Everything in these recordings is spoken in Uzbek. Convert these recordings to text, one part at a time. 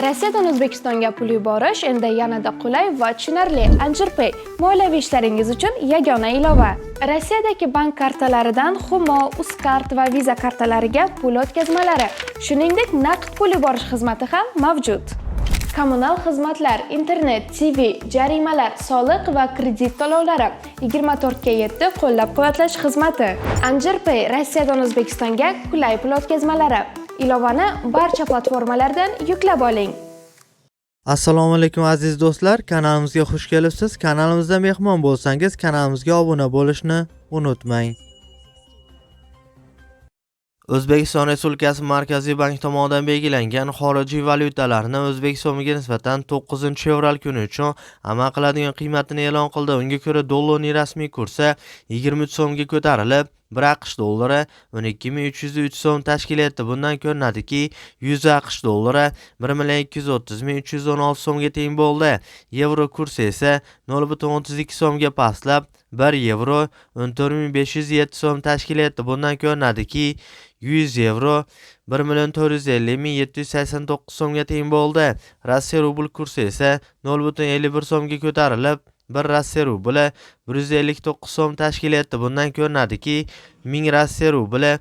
Rossiyadan O'zbekistonga pul yuborish endi yanada qulay va tushunarli. Anjirpay moliyaviy ishlaringiz uchun yagona ilova. Rossiyadagi bank kartalaridan Humo, Uzkart va Visa kartalariga pul o'tkazmalari, shuningdek naqd pul yuborish xizmati ham mavjud. Kommunal xizmatlar, internet, TV, jarimalar, soliq va kredit to'lovlari 24/7 qo'llab-quvvatlash xizmati. Anjirpay Rossiyadan O'zbekistonga qulay pul o'tkazmalari. Ilovani barcha platformalardan yuklab oling. Assalomu alaykum aziz do'stlar, kanalimizga xush kelibsiz. Kanalimizda mehmon bo'lsangiz, kanalimizga obuna bo'lishni unutmang. O'zbekiston Respublikasi Markaziy bank tomonidan belgilangan xorijiy valyutalarni O'zbek so'miga nisbatan 9-fevral kuni uchun amal qiladigan qiymatini e'lon qildi. Unga ko'ra dollarning rasmiy kursi 23 so'mga ko'tarilib, 1 AQSh dollari 12.303 so'm tashkil etdi. Bundan ko'rinadiki, 100 AQSh dollari 1.230.316 so'mga teng bo'ldi. Yevro kursi esa 0.32 so'mga pastlab, 1 yevro 14.507 so'm tashkil etdi. Bundan ko'rinadiki, 100 yevro 1.450.789 so'mga teng bo'ldi. Rossiya rubl kursi esa 0.51 so'mga ko'tarilib, 1 Rossiya rubli 159 so'm tashkil etdi. Bundan ko'rinadiki, 1000 Rossiya rubli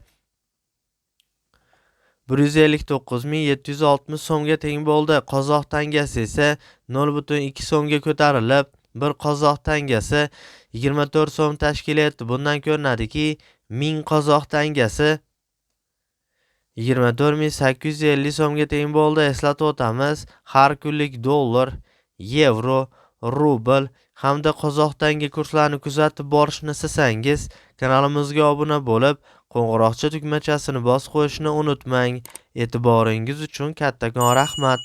159.760 so'mga teng bo'ldi. Qozoq tangasi esa 0.2 so'mga ko'tarilib, 1 qozoq tangasi 24 so'm tashkil etdi. Bundan ko'rinadiki, 1000 qozoq tangasi 24.850 so'mga teng bo'ldi. Eslatib o'tamiz, har kunlik dollar, yevro, rubl hamda qozoq tanga kurslarini kuzatib borishni istasangiz, kanalimizga obuna bo'lib, qo'ng'iroqcha tugmachasini bosib qo'yishni unutmang. E'tiboringiz uchun kattakon rahmat.